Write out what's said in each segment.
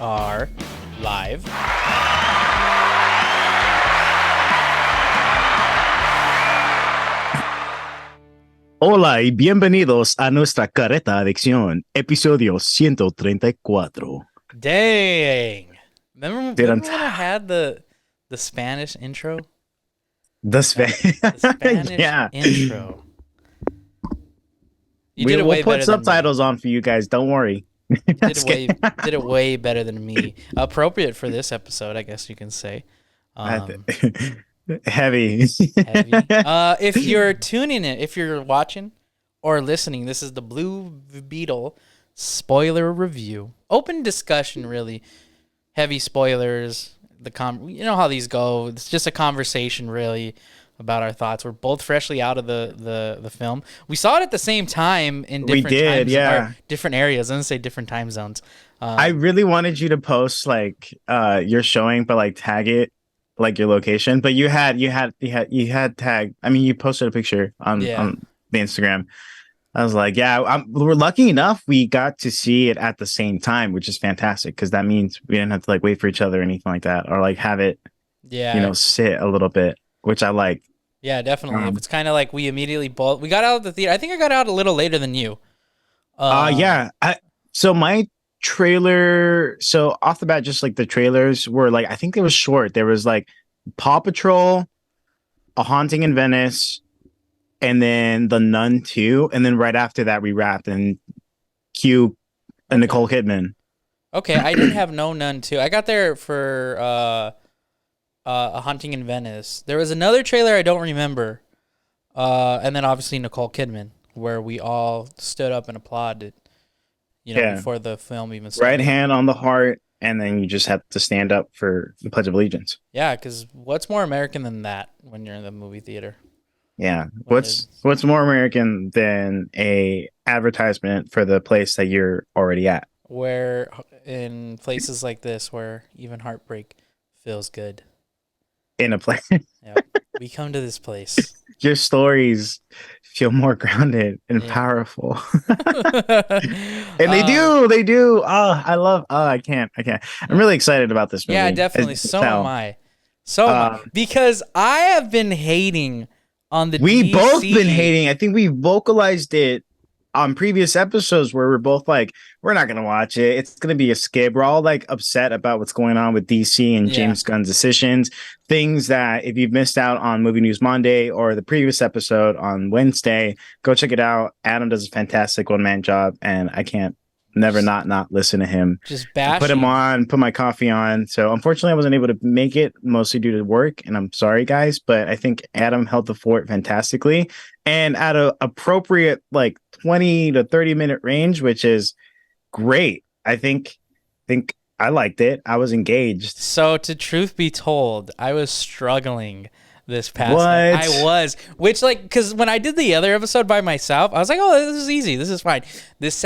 are live. Hola y bienvenidos a nuestra careta adicción, episodio 134. Dang. Remember Didn't when I had the Spanish intro? the That the Spanish yeah. intro. You We did it will way put better than me. subtitles on for you guys. Don't worry. You did it Just kidding. way better than me. Appropriate for this episode, I guess you can say. I Um, Heavy. Heavy. If you're tuning in, if you're watching or listening, this is the Blue Beetle spoiler review. Open discussion, really. Heavy spoilers. You know how these go. It's just a conversation, really, about our thoughts. We're both freshly out of the film. We saw it at the same time in We different did, times or yeah. different areas. I didn't say different time zones. I really wanted you to post like your showing, but like tag it like your location. But you had tag. I mean, you posted a picture on Yeah. the Instagram. I was like, yeah, we're lucky enough we got to see it at the same time, which is fantastic because that means we didn't have to like wait for each other or anything like that, or like have it, Yeah. sit a little bit, which I like. Yeah, definitely. If Um, it's kind of like we immediately both we got out of the theater. I think I got out a little later than you. yeah. So my trailer, so off the bat, just like the trailers were like, I think they were short. There was like Paw Patrol, A Haunting in Venice, and then The Nun 2, and then right after that we wrapped and Q and Okay. Nicole Kidman. Okay, I didn't have no none too. I got there for a hunting in Venice. There was another trailer I don't remember. And then obviously Nicole Kidman, where we all stood up and applauded, Yeah. before the film even Right started. hand on the heart, and then you just have to stand up for the Pledge of Allegiance. Yeah, because what's more American than that when you're in the movie theater? Yeah. When What's more American than a advertisement for the place that you're already at? where in places like this where even heartbreak feels good. In a place. Yep. We come to this place. Your stories feel more grounded and Yeah. powerful. And they do. Oh, I love, I can't. I'm Yeah. really excited about this Yeah, movie. As definitely. you can So am tell. I. So am I. Um, Because I have been hating on the we both been DC. hating. I think we vocalized it on previous episodes where we're both like, we're not gonna watch it. It's gonna be a skip. We're all like upset about what's going on with DC and Yeah. James Gunn's decisions. Things that if you've missed out on Movie News Monday or the previous episode on Wednesday, go check it out. Adam does a fantastic one-man job, and I can't never not listen to him. Just I put him bashing. on, put my coffee on. So unfortunately, I wasn't able to make it, mostly due to work, and I'm sorry, guys. But I think Adam held the fort fantastically, and at a appropriate like 20 to 30 minute range, which is great. I think I liked it. I was engaged. So, to truth be told, I was struggling this past night. I What? was, which because when I did the other episode by myself, I was like, "Oh, this is easy. This is fine." This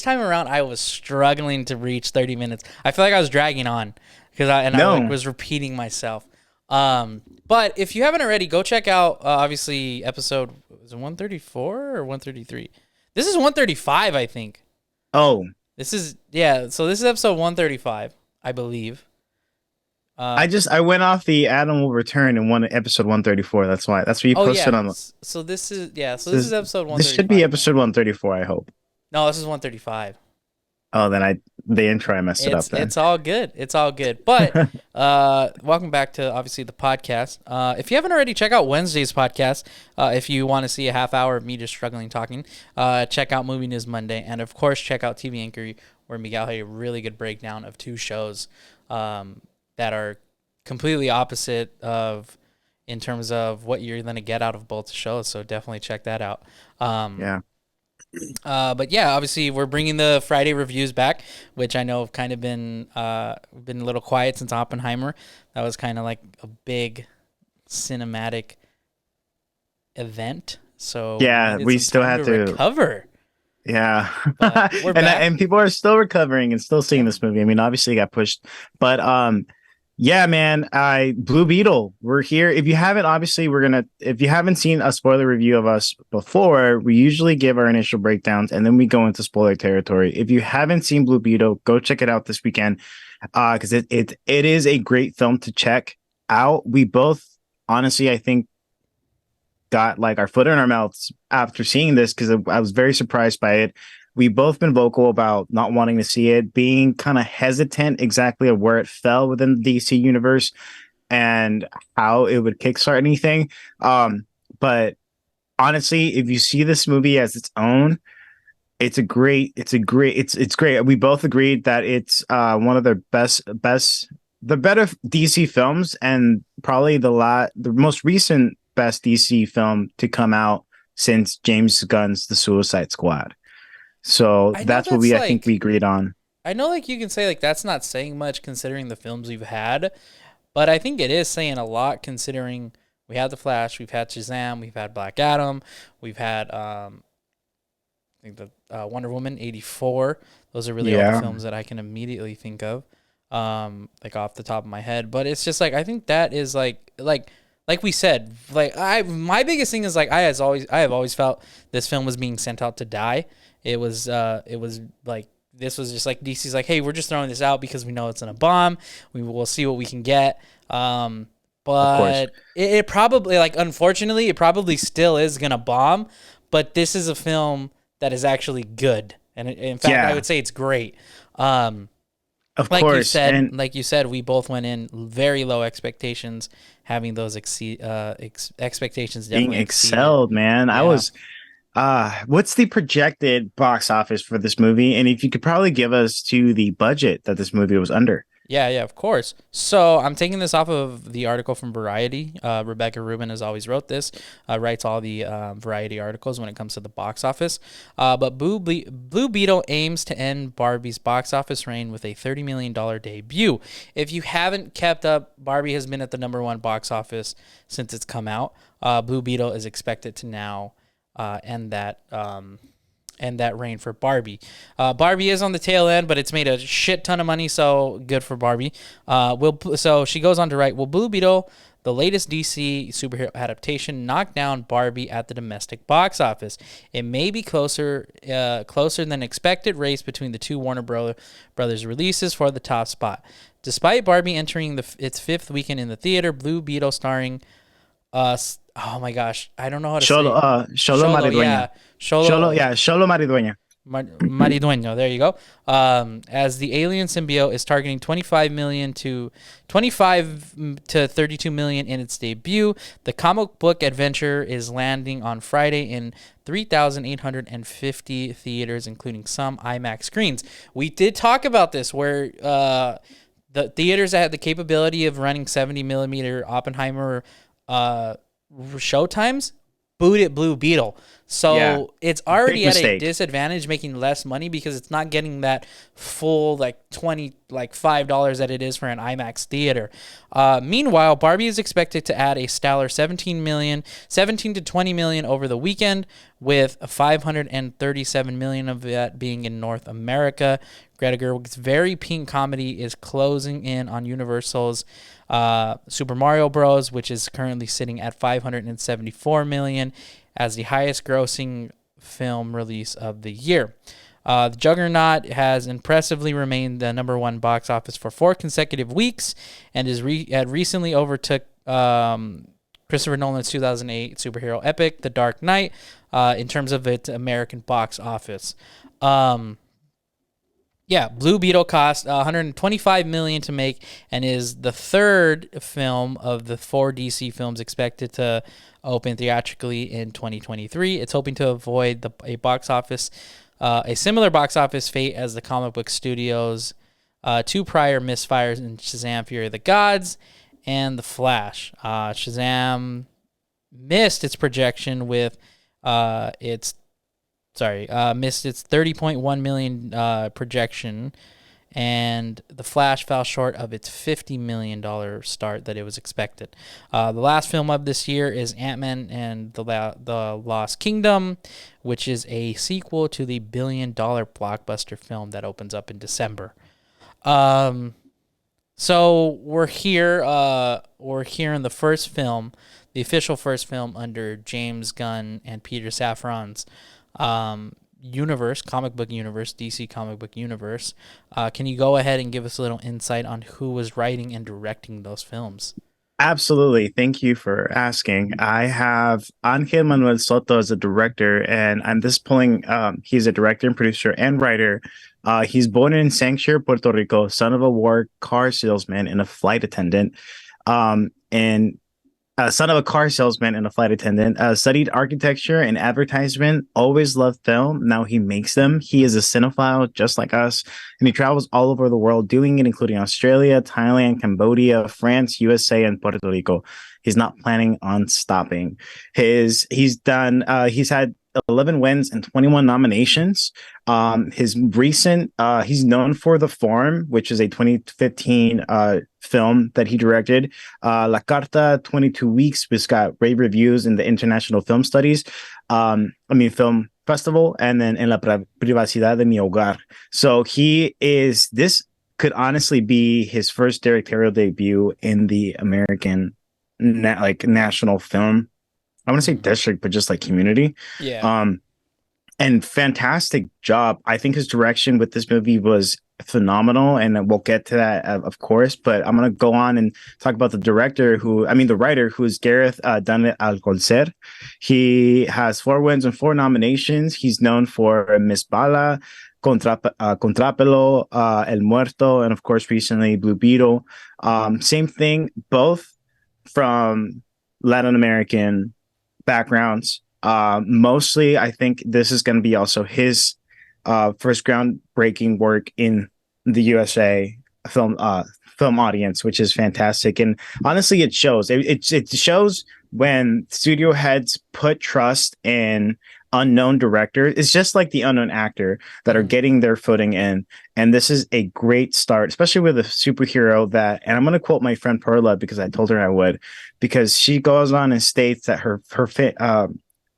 time around, I was struggling to reach 30 minutes. I feel like I was dragging on because I No. was repeating myself. But if you haven't already, go check out obviously episode was it 134 or 133. This is 135, I think. Oh, This is So this is episode 135, I believe. I went off the Adam will return in one episode 134. That's why. That's what you Oh posted yeah. on. So this is So this is episode This should be 135. episode 134. I hope. No, this is 135. Oh, then the intro I messed it up. Then It's all good. It's all good. But welcome back to obviously the podcast. If you haven't already, check out Wednesday's podcast. If you want to see a half hour of me just struggling talking, check out Movie News Monday, and of course check out TV Inquiry, where Miguel had a really good breakdown of two shows that are completely opposite of in terms of what you're going to get out of both shows. So definitely check that out. yeah. But yeah, obviously we're bringing the Friday reviews back, which I know have kind of been a little quiet since Oppenheimer. That was kind of like a big cinematic event. So Yeah, needed we some still time had to. recover. Yeah, But we're back. and people are still recovering and still seeing Yeah. this movie. I mean, obviously it got pushed, but Yeah, man. I Blue Beetle. We're here. If you haven't, obviously, if you haven't seen a spoiler review of us before, we usually give our initial breakdowns and then we go into spoiler territory. If you haven't seen Blue Beetle, go check it out this weekend. Because it is a great film to check out. We both, honestly, I think, got like our foot in our mouths after seeing this because I was very surprised by it. We've both been vocal about not wanting to see it, being kind of hesitant exactly of where it fell within the DC universe and how it would kickstart anything. But honestly, if you see this movie as its own, it's great. We both agreed that it's one of their the better DC films and probably the most recent best DC film to come out since James Gunn's The Suicide Squad. So I know that's what that's I think we like agreed on. I know like you can say like that's not saying much considering the films we've had, but I think it is saying a lot considering we had The Flash, we've had Shazam, we've had Black Adam, we've had I think the Wonder Woman 84. Those are really all the Yeah. films that I can immediately think of, like off the top of my head. But it's just like I think that is like we said, like my biggest thing is like I have always felt this film was being sent out to die. It was like this was just like DC's like, hey, we're just throwing this out because we know it's in a bomb. We will see what we can get. Of course. But it probably like unfortunately it probably still is gonna bomb. But this is a film that is actually good, and in fact, I Yeah, would say it's great. Um, of course. And like you said, we both went in very low expectations, having those expectations being definitely exceeded. excelled, man. I Yeah. was what's the projected box office for this movie? And if you could probably give us to the budget that this movie was under. Yeah, yeah, of course. So I'm taking this off of the article from Variety. Rebecca Rubin has always wrote this, writes all the Variety articles when it comes to the box office. But Blue Beetle aims to end Barbie's box office reign with a $30 million debut. If you haven't kept up, Barbie has been at the number one box office since it's come out. Blue Beetle is expected to now end that. And that reign for Barbie. Barbie is on the tail end, but it's made a shit ton of money, so good for Barbie. So she goes on to write, will Blue Beetle, the latest DC superhero adaptation, knock down Barbie at the domestic box office? It may be closer than expected race between the two Brothers releases for the top spot. Despite Barbie entering its fifth weekend in the theater, Blue Beetle starring oh my gosh, I don't know how to say it. Sholo Sholo, Maridueña. yeah. Sholo Sholo Maridueña. Maridueño, there you go. As the alien symbiote is targeting 25 to 32 million in its debut, the comic book adventure is landing on Friday in 3,850 theaters, including some IMAX screens. We did talk about this where the theaters that had the capability of running 70 millimeter Oppenheimer showtimes booed at Blue Beetle. Yeah. So it's Big already at a mistake. disadvantage making less money because it's not getting that full like $5 that it is for an IMAX theater. Meanwhile, Barbie is expected to add a stellar 17 to 20 million over the weekend, with 537 million of that being in North America. Greta Gerwig's very pink comedy is closing in on Universal's Super Mario Bros., which is currently sitting at 574 million as the highest grossing film release of the year. The Juggernaut has impressively remained the number one box office for 4 consecutive weeks and had recently overtook Christopher Nolan's 2008 superhero epic, The Dark Knight, in terms of its American box office. Yeah, Blue Beetle cost 125 million to make and is the third film of the 4 DC films expected to open theatrically in 2023. It's hoping to avoid a similar box office fate as the comic book studios' 2 prior misfires in Shazam: Fury of the Gods and The Flash. Shazam missed its projection with missed its 30.1 million projection, and The Flash fell short of its $50 million start that it was expected. The last film of this year is Ant-Man and the Lost Kingdom, which is a sequel to the $1 billion blockbuster film that opens up in December. So we're here in the first film, the official first film under James Gunn and Peter Safran's universe, comic book universe, DC comic book universe. Can you go ahead and give us a little insight on who was writing and directing those films? Absolutely. Thank you for asking. I have Angel Manuel Soto as a director, and I'm just pulling, he's a director and producer and writer. He's born in Sanctuary, Puerto Rico, son of a war car salesman and a flight attendant. And Son of a car salesman and a flight attendant. Studied architecture and advertisement. Always loved film. Now he makes them. He is a cinephile just like us, and he travels all over the world doing it, including Australia, Thailand, Cambodia, France, USA, and Puerto Rico. He's not planning on stopping. He's had 11 wins and 21 nominations. His recent, he's known for The Farm, which is a 2015 film that he directed. La Carta, 22 Weeks, which got rave reviews in the International Film Studies, Film Festival, and then En la Privacidad de Mi Hogar. So this could honestly be his first directorial debut in the American national film. I want to say district, but just like community. Yeah. And fantastic job. I think his direction with this movie was phenomenal, and we'll get to that, of course. But I'm gonna go on and talk about the the writer, who is Gareth Dunnet Alcolcer. He has 4 wins and 4 nominations. He's known for Miss Bala, Contrapelo, El Muerto, and of course recently Blue Beetle. Same thing, both from Latin American backgrounds. Mostly, I think this is going to be also his first groundbreaking work in the USA film audience, which is fantastic. And honestly, it shows. It shows when studio heads put trust in unknown directors. It's just like the unknown actor that are getting their footing in. And this is a great start, especially with a superhero that, and I'm going to quote my friend Perla because I told her I would, because she goes on and states that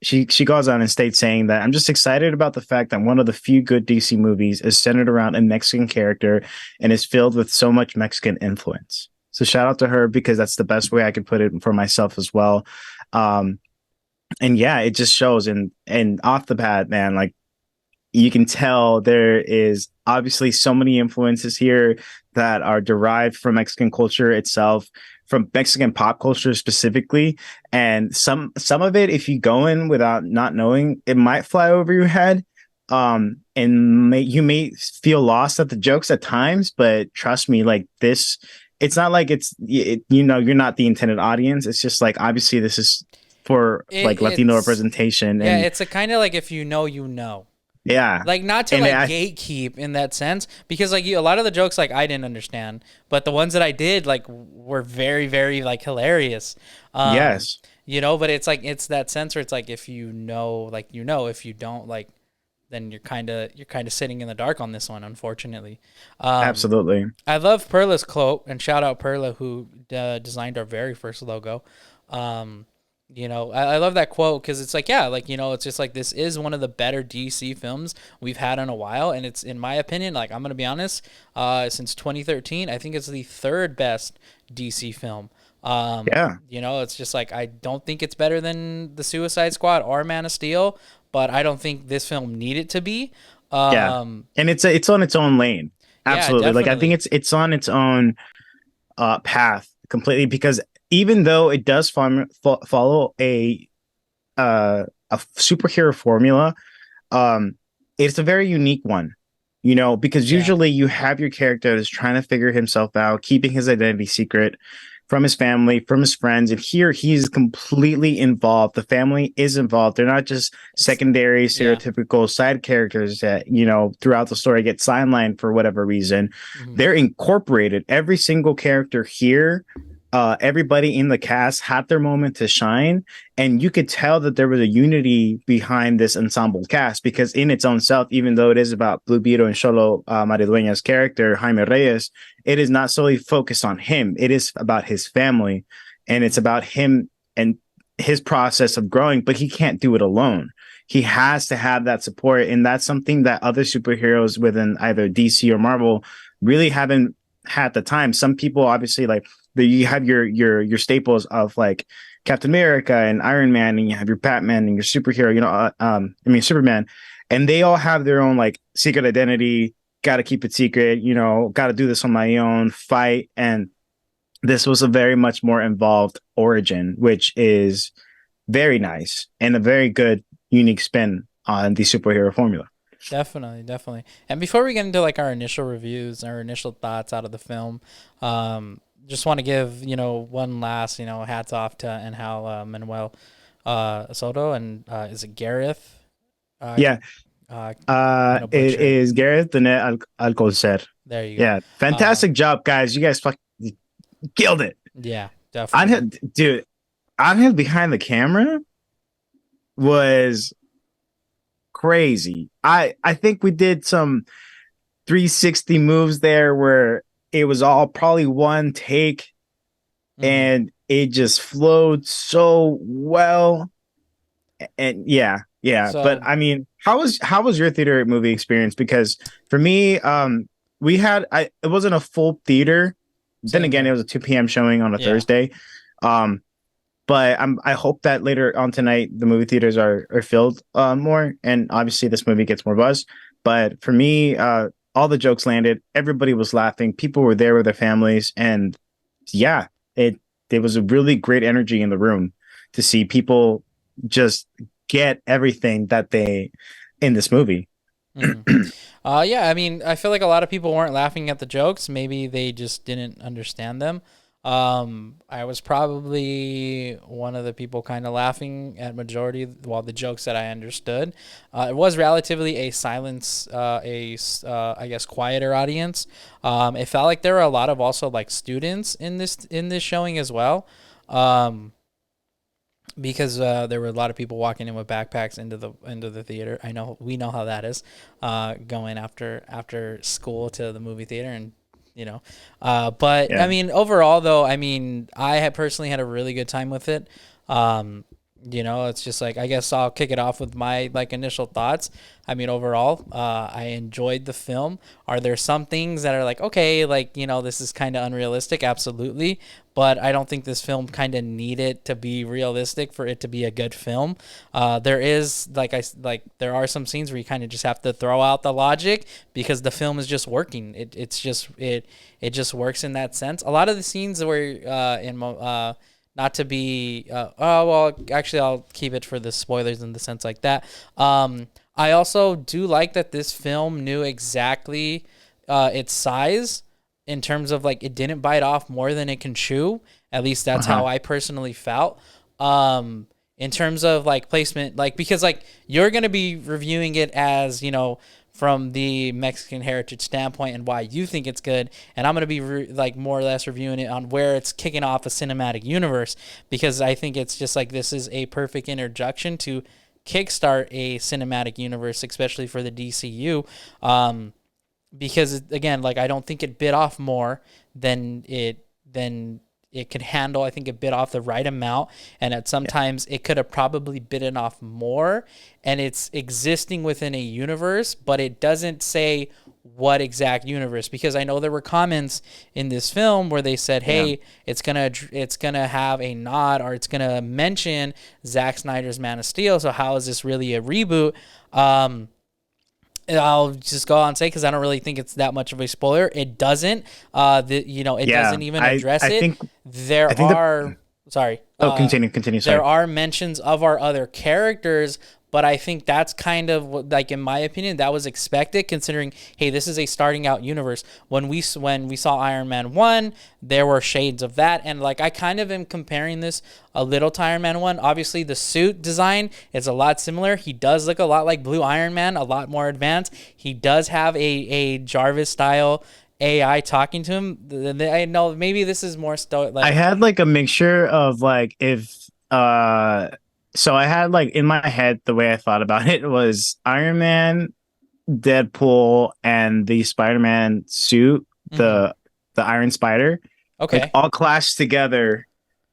she goes on and states saying that I'm just excited about the fact that one of the few good DC movies is centered around a Mexican character and is filled with so much Mexican influence. So shout out to her, because that's the best way I could put it for myself as well. And yeah, it just shows. And off the bat, man, like, you can tell there is obviously so many influences here that are derived from Mexican culture itself, from Mexican pop culture specifically. And some of it, if you go in without not knowing, it might fly over your head. You may feel lost at the jokes at times, but trust me, like this, it's not like you're not the intended audience. It's just like, obviously this is for Latino representation. Yeah, and it's a kind of like, if you know, you know. Yeah. Like, not to gatekeep in that sense, because like a lot of the jokes, like, I didn't understand, but the ones that I did, like, were very, very like hilarious. Yes. But it's like, it's that sense where it's like, if you know, like, if you don't, like, then you're kind of sitting in the dark on this one, unfortunately. Absolutely. I love Perla's quote, and shout out Perla, who designed our very first logo. I love that quote, because it's like, yeah, like, it's just like, this is one of the better DC films we've had in a while. And it's, in my opinion, like, I'm going to be honest, since 2013, I think it's the 3rd best DC film. Yeah. It's just like, I don't think it's better than The Suicide Squad or Man of Steel, but I don't think this film needed to be. Yeah. And it's on its own lane. Absolutely. Yeah, like, I think it's on its own path completely, because even though it does follow a superhero formula, it's a very unique one, because usually you have your character that's trying to figure himself out, keeping his identity secret from his family, from his friends. And here he's completely involved. The family is involved. They're not just secondary, stereotypical side characters that, throughout the story get sidelined for whatever reason. Mm-hmm. They're incorporated. Every single character here, everybody in the cast had their moment to shine, and you could tell that there was a unity behind this ensemble cast, because in its own self, even though it is about Blue Beetle and Xolo Maridueña's character, Jaime Reyes, it is not solely focused on him. It is about his family, and it's about him and his process of growing, but he can't do it alone. He has to have that support, and that's something that other superheroes within either DC or Marvel really haven't had at the time. Some people obviously like you have your staples of like Captain America and Iron Man, and you have your Batman and your superhero, I mean Superman, and they all have their own like secret identity. Got to keep it secret, got to do this on my own, fight. And this was a very much more involved origin, which is very nice and a very good, unique spin on the superhero formula. Definitely, definitely. And before we get into like our initial reviews, our initial thoughts out of the film, just want to give one last hats off to and how Manuel Soto and is it Gareth? Uh, Yeah, I'm gonna it butcher it. is Gareth the Net Alcocer. There you go. Yeah, fantastic job, guys. You guys fucking killed it. Yeah, Angel, definitely. dude, Angel behind the camera was crazy. I think we did some 360 moves there where it was all probably one take Hmm. and it just flowed so well. And yeah. But So I mean, how was your theater movie experience? Because for me, we had it wasn't a full theater. Then same again, it here. was a 2 p.m. showing on a Yeah. Thursday. Um, but I hope that later on tonight the movie theaters are filled more, and obviously this movie gets more buzz. But for me, all the jokes landed. Everybody was laughing. People were there with their families, and yeah, it there was a really great energy in the room to see people just get everything that they in this movie. Hmm. Yeah, I mean, I feel like a lot of people weren't laughing at the jokes. Maybe they just didn't understand them. I was probably one of the people kind of laughing at majority while the jokes that I understood. It was relatively a silence, I guess quieter audience. It felt like there were a lot of also like students in this showing as well. Um, because there were a lot of people walking in with backpacks into the theater. I know we know how that is, going after school to the movie theater, and but I Yeah. mean overall though, I mean I had personally had a really good time with it. Um, it's just like I guess I'll kick it off with my like initial thoughts. I mean overall, I enjoyed the film. Are there some things that are like okay, like this is kind of unrealistic? Absolutely, but I don't think this film kind of needed to be realistic for it to be a good film. There is there are some scenes where you kind of just have to throw out the logic because the film is just working. It just works in that sense. A lot of the scenes where not to be oh well actually I'll keep it for the spoilers in the sense like that. I also do like that this film knew exactly its size in terms of like it didn't bite off more than it can chew. At least that's Uh-huh. how I personally felt. In terms of like placement, like because like you're gonna be reviewing it as from the Mexican heritage standpoint and why you think it's good, and I'm gonna be like more or less reviewing it on where it's kicking off a cinematic universe because I think it's just like this is a perfect introduction to kickstart a cinematic universe, especially for the DCU. Because again, like I don't think it bit off more than it could handle. I think it bit off the right amount, and at Yeah. sometimes it could have probably bitten off more. And it's existing within a universe, but it doesn't say what exact universe because I know there were comments in this film where they said, Yeah. "Hey, it's gonna have a nod or it's gonna mention Zack Snyder's Man of Steel. So how is this really a reboot?" I'll just go on and say because I don't really think it's that much of a spoiler. It doesn't. It Yeah. doesn't even I address I it. think I There think the are sorry. oh continue, There sorry. are mentions of our other characters, but I think that's kind of like, in my opinion, that was expected considering, hey, this is a starting out universe. When we saw Iron Man 1, there were shades of that, and like I kind of am comparing this a little to Iron Man 1. Obviously, the suit design is a lot similar. He does look a lot like Blue Iron Man, a lot more advanced. He does have a Jarvis style AI talking to him. I know maybe this is more I like had like a mixture of like if so I had like in my head the way I thought about it was Iron Man, Deadpool, and the Spider-Man suit, mhm. the Iron Spider, like Okay. all clashed together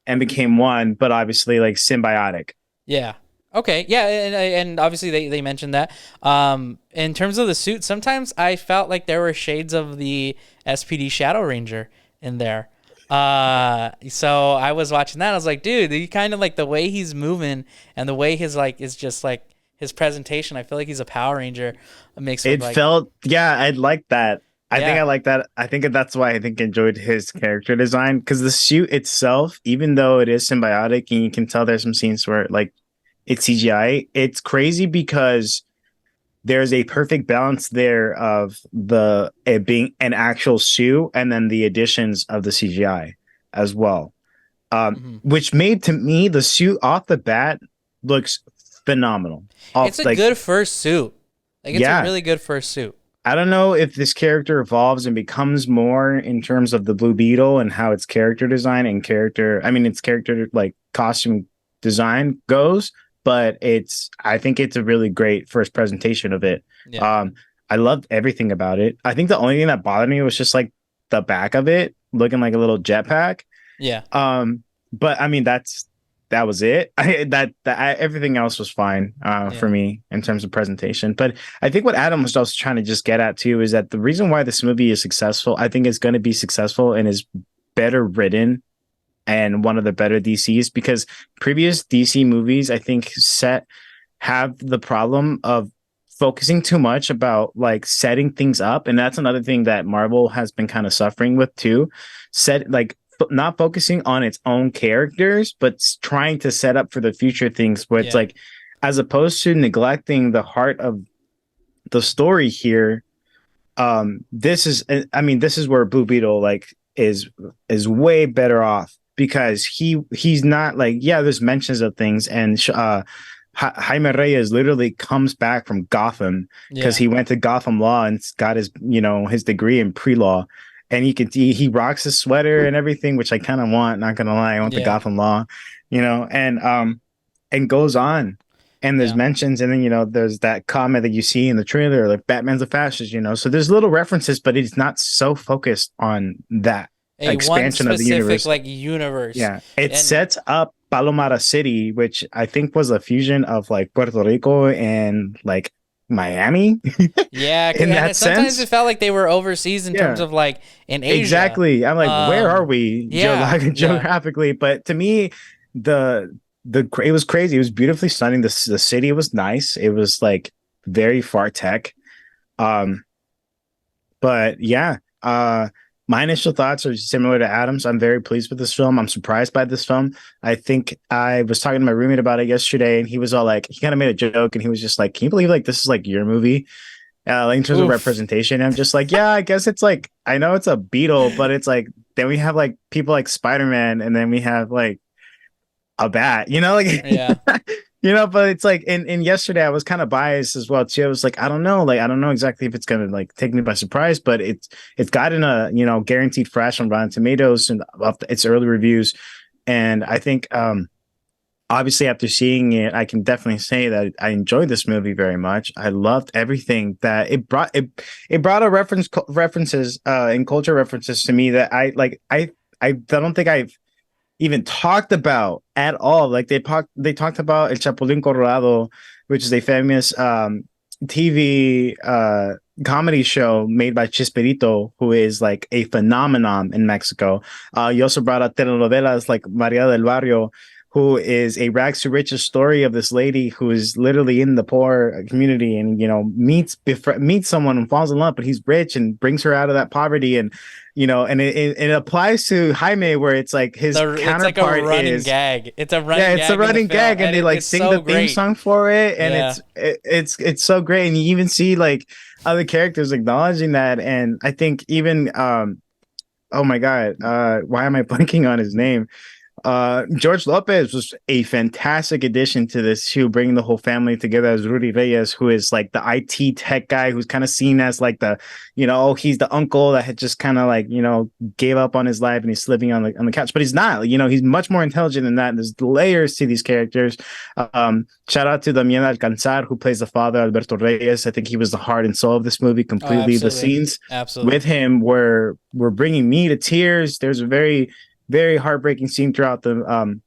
and became one, but obviously like symbiotic. Yeah. Okay, yeah, and obviously they mentioned that. In terms of the suit, sometimes I felt like there were shades of the SPD Shadow Ranger in there. So I was watching that. I was like, dude, he kind of like the way he's moving and the way his like is just like his presentation. I feel like he's a Power Ranger. It makes with It like, felt, yeah, I'd like that. I think yeah, I like that. I think that's why I think I enjoyed his character design because the suit itself, even though it is symbiotic and you can tell there's some scenes where like it's CGI, it's crazy because there's a perfect balance there of the it being an actual suit and then the additions of the CGI as well. hmm Which made to me the suit off the bat looks phenomenal. it's Off a like good first suit. Like it's a yeah, really good first suit. I don't know if this character evolves and becomes more in terms of the Blue Beetle and how its character design and character, I mean, its character like costume design goes, but I think it's a really great first presentation of it. Yeah, Um, I loved everything about it. I think the only thing that bothered me was just like the back of it looking like a little jetpack. yeah, But I mean, that was it. Everything else was fine for yeah. me in terms of presentation. But I think what Adam was also trying to just get at too is that the reason why this movie is successful, I think, is going to be successful and is better written and one of the better DCs because previous DC movies, I think, have the problem of focusing too much about like setting things up, and that's another thing that Marvel has been kind of suffering with too. Set like not focusing on its own characters, but trying to set up for the future things where it's Yeah. like, as opposed to neglecting the heart of the story here. This is, I mean, this is where Blue Beetle like is way better off because he's not like, yeah, there's mentions of things and Jaime Reyes literally comes back from Gotham because Yeah. he went to Gotham Law and got his, his degree in pre-law. And you can see he rocks his sweater and everything, which I kind of want, not gonna lie. I want the Yeah. Gotham Law, and goes on. And there's Yeah. mentions, and then there's that comment that you see in the trailer, like Batman's a fascist, So there's little references, but it's not so focused on that A one expansion of the specific universe. like universe. Yeah, it And sets up Palomara City, which I think was a fusion of like Puerto Rico and like Miami yeah, in and that sometimes sense. it felt like they were overseas in terms Yeah, of like in Asia. exactly. I'm like, where are we Yeah, yeah, geographically? But to me, the it was crazy. It was beautifully stunning. The city was nice. It was like very far tech. Um, but yeah, my initial thoughts are similar to Adam's. I'm very pleased with this film. I'm surprised by this film. I think I was talking to my roommate about it yesterday, and he was all like, he kind of made a joke, and he was just like, "Can you believe like this is like your movie?" Like in terms of oof, representation, I'm just like, yeah, I guess it's like I know it's a Beetle, but it's like then we have like people like Spider-Man, and then we have like a bat, like yeah. but it's like and yesterday I was kind of biased as well too. I was like, I don't know, like I don't know exactly if it's gonna like take me by surprise, but it's gotten a guaranteed fresh on Rotten Tomatoes and of its early reviews. And I think obviously after seeing it, I can definitely say that I enjoyed this movie very much. I loved everything that it brought. It brought a references and culture references to me that I like. I don't think I've even talked about at all. Like they talked about El Chapulín Colorado, which is a famous TV comedy show made by Chespirito, who is like a phenomenon in Mexico. You also brought up telenovelas like Maria del Barrio, who is a rags to riches story of this lady who is literally in the poor community and meets someone and falls in love, but he's rich and brings her out of that poverty. And and it applies to Jaime, where it's like his It's like a counterpart running is, gag. It's a yeah, running it's a gag in the running film, gag, and and they like it's sing so the theme great. song for it, and Yeah. it's so great, and you even see like other characters acknowledging that. And I think even oh my god, why am I blanking on his name? George Lopez was a fantastic addition to this too, bringing the whole family together as Rudy Reyes, who is like the IT tech guy, who's kind of seen as like the, he's the uncle that had just kind of like, gave up on his life and he's living on the couch, but he's not. He's much more intelligent than that. There's layers to these characters. Shout out to Damian Alcanzar, who plays the father, Alberto Reyes. I think he was the heart and soul of this movie Oh, completely. The absolutely, scenes absolutely. with him were bringing me to tears. There's a very very heartbreaking scene throughout the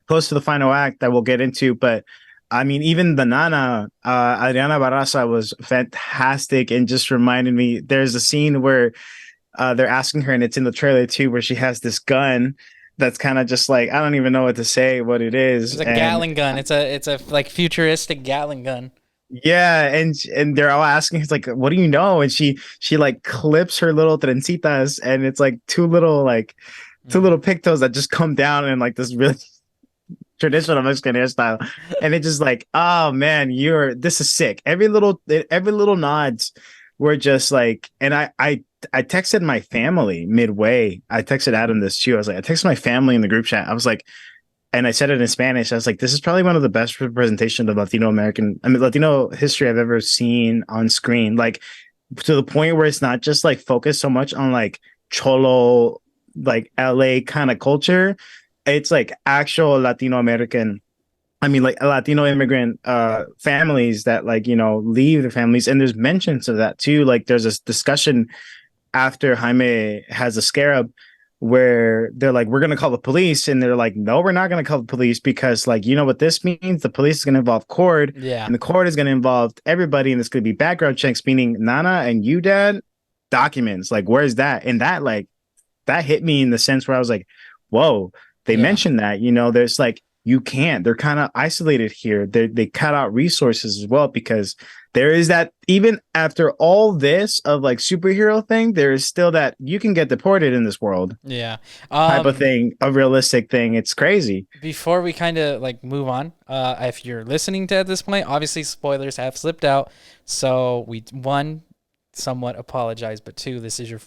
close to the final act that we'll get into, but I mean, even the Nana, Adriana Barraza was fantastic and just reminded me. There's a scene where they're asking her, and it's in the trailer too, where she has this gun that's kind of just like, I don't even know what to say, what it is, It's a and Gatling gun. It's a like futuristic Gatling gun. yeah, and they're all asking, it's like, what do you know? And she like clips her little trencitas, and it's like two Mm. little pigtails that just come down in like this really traditional Mexican hairstyle. And it's just like, oh man, this is sick. Every little nods were just like, and I texted my family midway. I texted Adam this too. I was like, I texted my family in the group chat. I was like, and I said it in Spanish. I was like, this is probably one of the best representation of Latino history I've ever seen on screen. Like to the point where it's not just like focused so much on like cholo, like LA kind of culture. It's like actual Latino American, I mean, like Latino immigrant families that like, leave their families. And there's mentions of that too. Like there's this discussion after Jaime has a scarab where they're like, we're going to call the police. And they're like, no, we're not going to call the police because, like, you know what this means? The police is going to involve court, Yeah. and the court is going to involve everybody. And it's going to be background checks, meaning Nana and you, dad, documents. Like, where's that? And that, like, that hit me in the sense where I was like, whoa, they Yeah. mentioned that, there's like, you can't, they're kind of isolated here. They cut out resources as well because there is that, even after all this of like superhero thing, there is still that you can get deported in this world Yeah. type of thing, a realistic thing. It's crazy. Before we kind of like move on, if you're listening to at this point, obviously spoilers have slipped out. So we one somewhat apologize, but two, this is your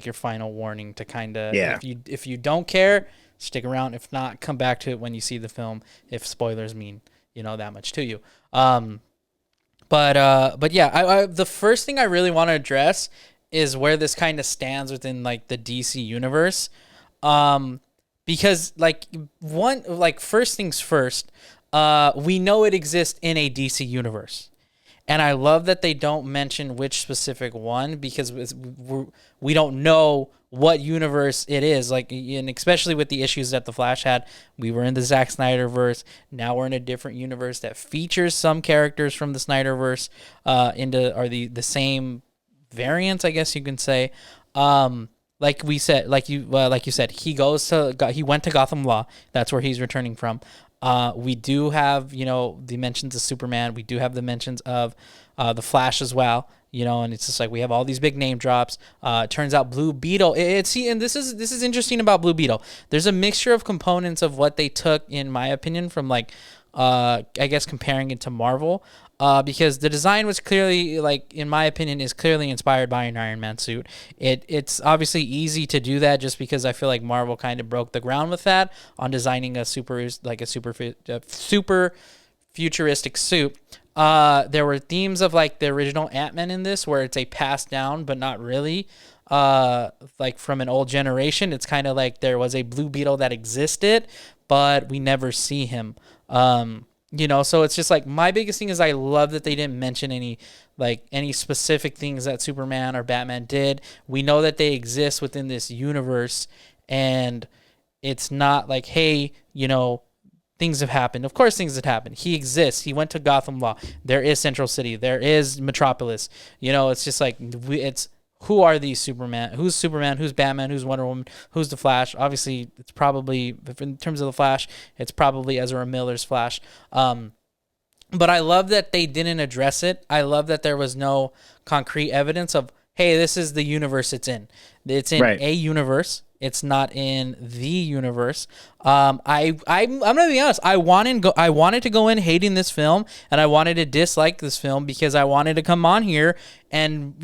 your final warning to kind of Yeah. if you don't care, stick around. If not, come back to it when you see the film. If spoilers mean that much to you. But yeah, the first thing I really want to address is where this kind of stands within like the DC universe. Because first things first, we know it exists in a DC universe. And I love that they don't mention which specific one because we don't know what universe it is. Like, and especially with the issues that the Flash had, we were in the Zack Snyderverse. Now we're in a different universe that features some characters from the Snyderverse, the same variants, I guess you can say. Like we said, like you said, he went to Gotham Law. That's where he's returning from. We do have, the mentions of Superman. We do have the mentions of the Flash as well, and it's just like we have all these big name drops. It turns out Blue Beetle. And this is interesting about Blue Beetle. There's a mixture of components of what they took, in my opinion, from I guess comparing it to Marvel. Because the design was clearly, in my opinion, is clearly inspired by an Iron Man suit. It's obviously easy to do that just because I feel like Marvel kind of broke the ground with that on designing a super futuristic suit. There were themes of the original Ant-Man in this, where it's a passed down, but not really. From an old generation, it's kind of like there was a Blue Beetle that existed, but we never see him. So it's just my biggest thing is I love that they didn't mention any specific things that Superman or Batman did. We know that they exist within this universe, and it's not like, hey, things have happened. Of course things have happened. He exists. He went to Gotham Law. There is Central City. There is Metropolis. It's just who are these Superman? Who's Superman? Who's Batman? Who's Wonder Woman? Who's the Flash? Obviously, it's probably, in terms of the Flash, it's probably Ezra Miller's Flash. But I love that they didn't address it. I love that there was no concrete evidence of, hey, this is the universe it's in. It's in a universe. It's not in the universe. I'm gonna be honest. I wanted to go in hating this film, and I wanted to dislike this film because I wanted to come on here and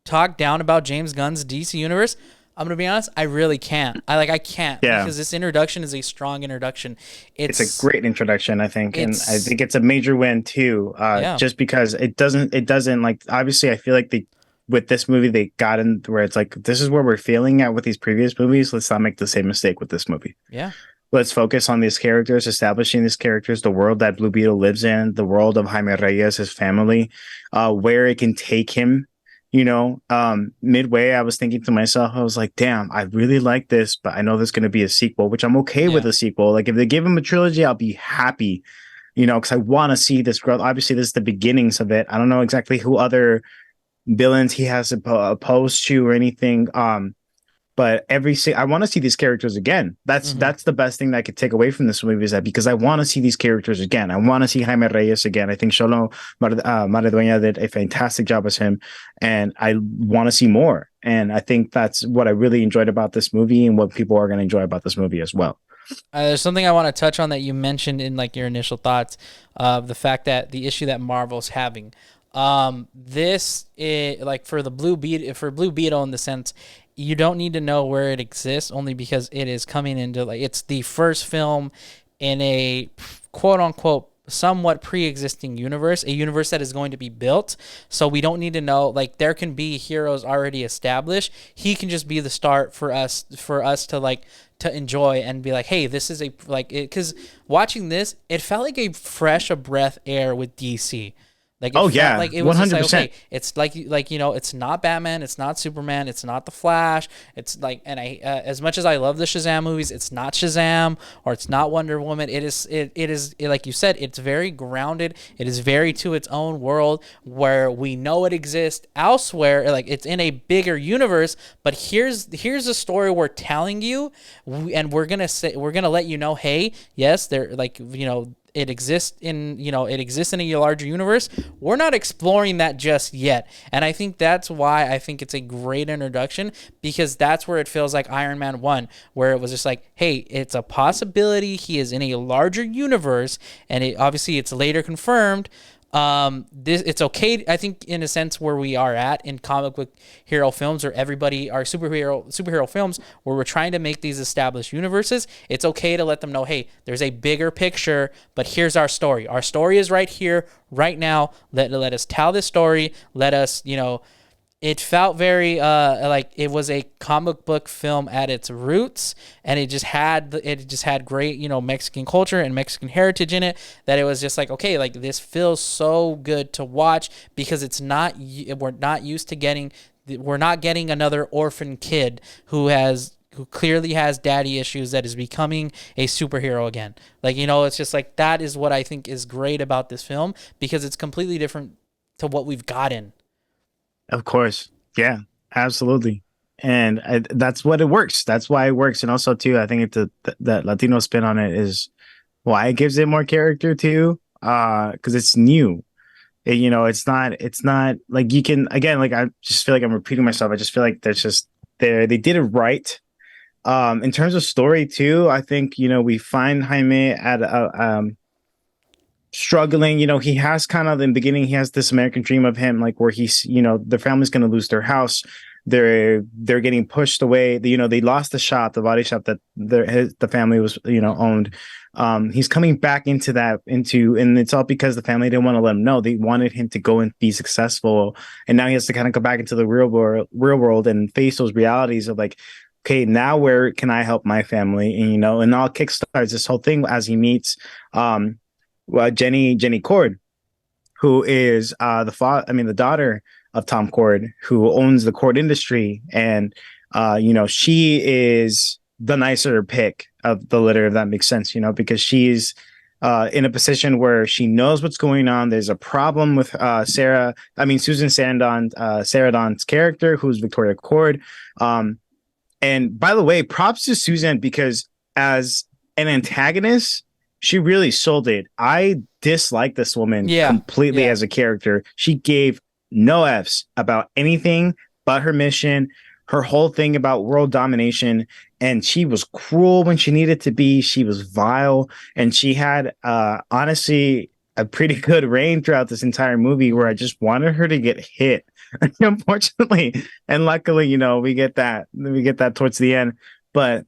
talk down about James Gunn's DC universe. I'm gonna be honest, I really can't. I can't because this introduction is a strong introduction. It's a great introduction, I think, and I think it's a major win too. Just because it doesn't obviously I feel like with this movie they got in where it's like, this is where we're failing at with these previous movies. Let's not make the same mistake with this movie. Yeah. Let's focus on these characters, establishing these characters, the world that Blue Beetle lives in, the world of Jaime Reyes, his family, where it can take him. Midway, I was thinking to myself, I was like, damn, I really like this, but I know there's going to be a sequel, which I'm okay with a sequel. Like if they give him a trilogy, I'll be happy. because I want to see this growth. Obviously, this is the beginnings of it. I don't know exactly who other villains he has opposed to or anything. But I want to see these characters again. Hmm. That's the best thing that I could take away from this movie, is that because I want to see these characters again. I want to see Jaime Reyes again. I think Sholo Maridueña did a fantastic job as him, and I want to see more. And I think that's what I really enjoyed about this movie, and what people are going to enjoy about this movie as well. There's something I want to touch on that you mentioned in like your initial thoughts of the fact that the issue that Marvel's having. This is, like for the Blue Beetle in the sense you don't need to know where it exists only because it is coming into like it's the first film in a quote unquote somewhat pre-existing universe, a universe that is going to be built. So we don't need to know, like there can be heroes already established. He can just be the start for us to like to enjoy and be like, hey, this is a like it, because watching this, it felt like a fresh a breath air with DC. Like it Oh felt yeah, like it was just like 100%. okay, it's like it's not Batman, it's not Superman, it's not the Flash. It's like and I as much as I love the Shazam movies, it's not Shazam or it's not Wonder Woman. Like you said, it's very grounded. It is very to its own world where we know it exists elsewhere. Like it's in a bigger universe, but here's a story we're telling you, and we're gonna let you know, hey, yes, they're like it exists in a larger universe. We're not exploring that just yet, and I think that's why I think it's a great introduction, because that's where it feels like Iron Man 1, where it was just like, hey, it's a possibility he is in a larger universe, and obviously it's later confirmed. This it's okay, I think, in a sense where we are at in comic book hero films, or everybody our superhero films, where we're trying to make these established universes. It's okay to let them know, hey, there's a bigger picture, but here's our story. Our story is right here, right now. Let us tell this story. Let us, it felt very like it was a comic book film at its roots, and it just had great Mexican culture and Mexican heritage in it, that it was just like, okay, like this feels so good to watch, because we're not getting another orphan kid who clearly has daddy issues that is becoming a superhero again. Like, it's just like that is what I think is great about this film, because it's completely different to what we've gotten. Of course. Yeah, absolutely. And that's what it works. That's why it works. And also, too, I think that Latino spin on it is why it gives it more character too. Because it's new. It's not like you can, again, like I just feel like I'm repeating myself. I just feel like they did it right. In terms of story too, I think, we find Jaime at struggling. He has kind of, in the beginning, he has this American dream of him, like where he's, the family's going to lose their house. They're getting pushed away. They lost the body shop that the family was, owned. He's coming back and it's all because the family didn't want to let him know. They wanted him to go and be successful. And now he has to kind of go back into the real world and face those realities of like, okay, now where can I help my family? And all kickstarts this whole thing as he meets, Jenny Cord, who is the daughter of Tom Cord, who owns the Cord industry, and she is the nicer pick of the litter, if that makes sense, because she's in a position where she knows what's going on. There's a problem with Susan Sarandon's character, who's Victoria Cord. And by the way, props to Susan, because as an antagonist, she really sold it. I dislike this woman Yeah, completely yeah. as a character. She gave no F's about anything but her mission, her whole thing about world domination. And she was cruel when she needed to be. She was vile. And she had, honestly, a pretty good reign throughout this entire movie, where I just wanted her to get hit. Unfortunately. And luckily, we get that towards the end. But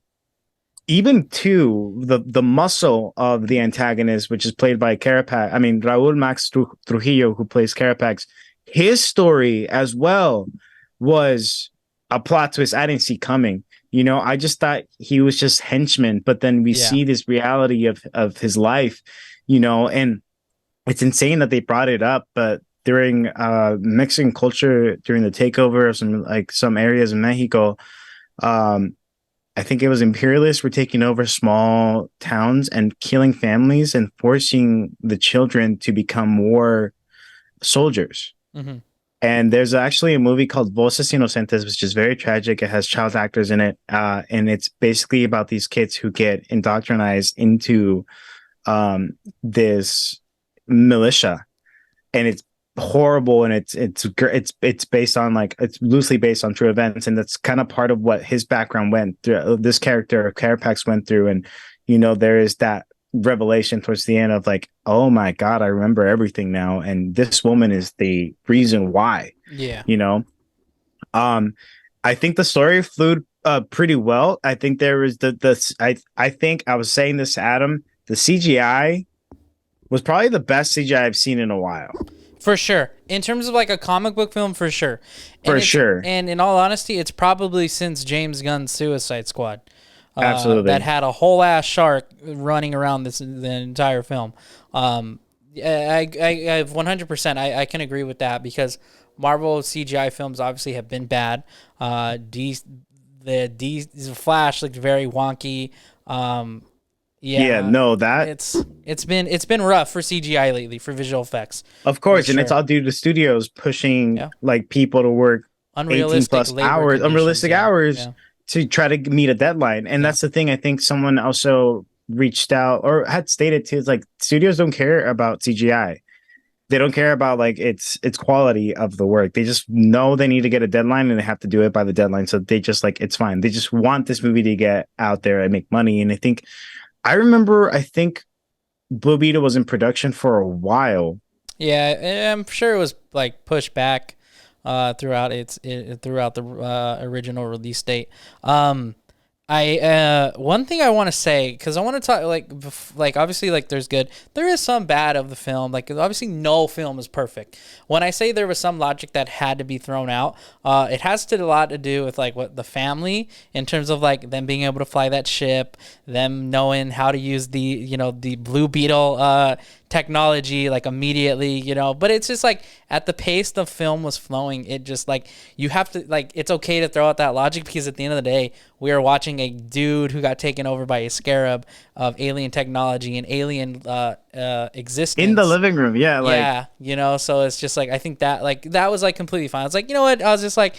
even to the muscle of the antagonist, which is played by Raul Max Trujillo, who plays Carapax, his story as well was a plot twist I didn't see coming. I just thought he was just henchman, but then we Yeah. see this reality of his life, and it's insane that they brought it up, but during Mexican culture, during the takeover of some areas in Mexico, um, I think it was imperialists were taking over small towns and killing families and forcing the children to become war soldiers. Hmm. And there's actually a movie called Voces Inocentes, which is very tragic. It has child actors in it, and it's basically about these kids who get indoctrinized into this militia, and it's horrible, and it's based on like it's loosely based on true events, and that's kind of part of what his background went through. This character Carapax went through, and there is that revelation towards the end of like, oh my god, I remember everything now, and this woman is the reason why. Yeah. You know, um, I think the story flew pretty well. I think there was I think I was saying this to Adam. The CGI was probably the best CGI I've seen in a while. For sure. In terms of like a comic book film, for sure. For sure. And in all honesty, it's probably since James Gunn's Suicide Squad. Absolutely. That had a whole ass shark running around the entire film. I 100%. I can agree with that because Marvel CGI films obviously have been bad. The Flash looked very wonky. Yeah, no, that it's been rough for CGI lately for visual effects. of course, and it's all due to studios pushing like people to work 18 plus hours, unrealistic hours to try to meet a deadline. And that's the thing. I think someone also reached out or had stated too, is like studios don't care about CGI. They don't care about like its quality of the work. They just know they need to get a deadline and they have to do it by the deadline. So they just like it's fine. They just want this movie to get out there and make money. And I think Blue Beetle was in production for a while. Yeah, I'm sure it was like pushed back throughout the original release date. One thing I want to say, because I want to talk like obviously like there is some bad of the film, like obviously no film is perfect. When I say there was some logic that had to be thrown out, it has a lot to do with like what the family, in terms of like them being able to fly that ship, them knowing how to use the Blue Beetle technology like immediately, but it's just like at the pace the film was flowing, it just like you have to like, it's okay to throw out that logic because at the end of the day we are watching a dude who got taken over by a scarab of alien technology and alien existence in the living room. So it's just like I think that was like completely fine. I was like, you know what, I was just like,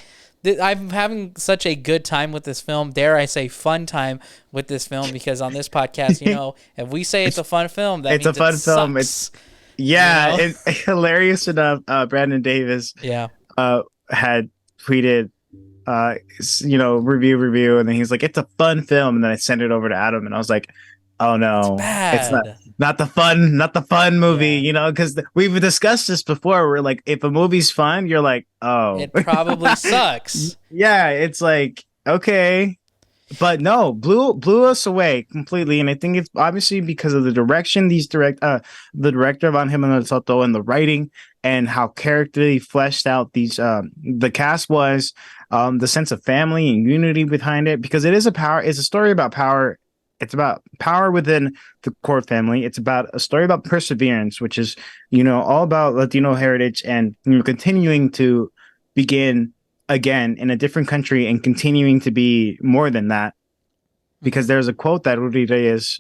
I'm having such a good time with this film. Dare I say fun time with this film, because on this podcast, if we say it's a fun film, that it's means a fun film. Sucks, it's hilarious enough. Brandon Davis had tweeted review, and then he's like, it's a fun film, and then I sent it over to Adam, and I was like, oh no, it's not the fun movie, because we've discussed this before. We're like, if a movie's fun, you're like, oh, it probably sucks. Yeah, it's like, okay, but no, blew us away completely, and I think it's obviously because of the direction the director Van Jimenez Soto, and the writing, and how characterly fleshed out the cast was, the sense of family and unity behind it, because it's a story about power. It's about power within the core family. It's about a story about perseverance, which is, all about Latino heritage, and continuing to begin again in a different country and continuing to be more than that. Because there's a quote that Rudy Reyes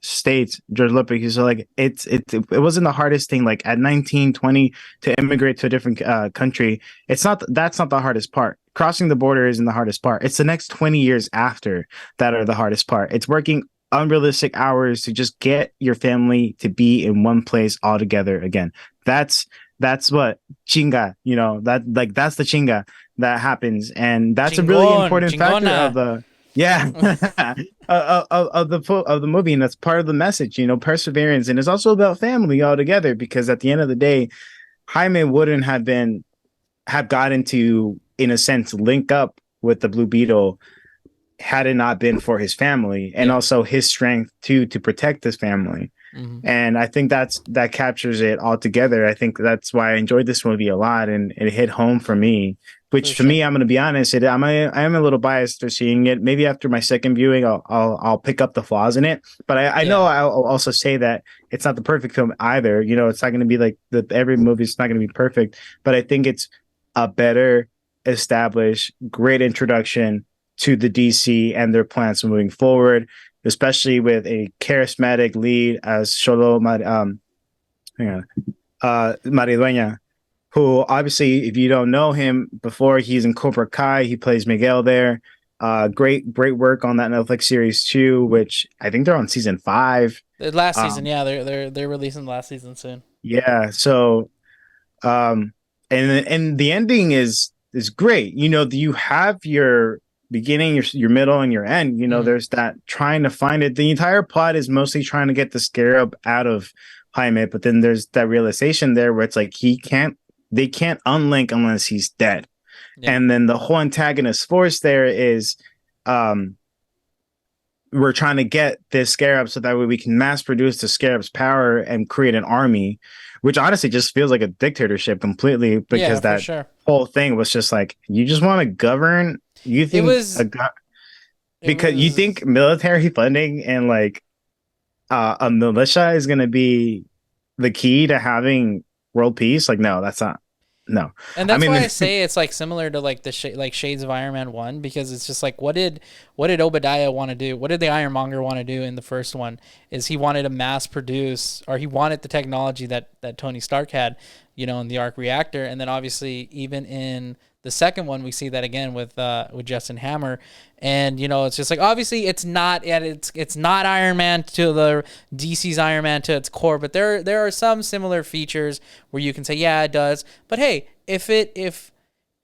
states, George Lopez, he's like, it wasn't the hardest thing, like at 19, 20, to immigrate to a different country. That's not the hardest part. Crossing the border isn't the hardest part. It's the next 20 years after that are the hardest part. It's working unrealistic hours to just get your family to be in one place all together again. That's what chinga, that's the chinga that happens. And that's a really important factor of the of the movie, and that's part of the message, perseverance. And it's also about family altogether, because at the end of the day, Jaime wouldn't have gotten to, in a sense, link up with the Blue Beetle had it not been for his family, and also his strength to protect his family. Mm-hmm. And I think that captures it all together. I think that's why I enjoyed this movie a lot, and it hit home for me. Which for me, I'm going to be honest, I am a little biased for seeing it. Maybe after my second viewing, I'll pick up the flaws in it. But I know I'll also say that it's not the perfect film either. It's not going to be like every movie is not going to be perfect. But I think it's a better established, great introduction to the DC and their plans moving forward, especially with a charismatic lead as hang on, Maridueña, who obviously, if you don't know him before, he's in Cobra Kai. He plays Miguel there. Great work on that Netflix series too, which I think they're on season 5. The last season, yeah, they're releasing the last season soon. Yeah, so um, and the ending is great. You know, you have your beginning, your middle, and your end. You know, there's that trying to find it. The entire plot is mostly trying to get the scarab out of Jaime, but then there's that realization there where it's like they can't unlink unless he's dead. Yeah. And then the whole antagonist force there is we're trying to get this scarab so that way we can mass produce the scarab's power and create an army, which honestly just feels like a dictatorship completely, because whole thing was just like, you just want to govern. You think you think military funding and like a militia is going to be the key to having world peace? Like, no, that's not. No. And that's why I say it's like similar to like the like Shades of Iron Man 1, because it's just like, what did Obadiah want to do? What did the Ironmonger want to do in the first one? Is he wanted to mass produce, or he wanted the technology that Tony Stark had, you know, in the arc reactor. And then obviously even in the second one, we see that again with Justin Hammer. And, you know, it's just like, obviously it's not Iron Man to the DC's Iron Man to its core, but there are some similar features where you can say, yeah, it does. But hey, if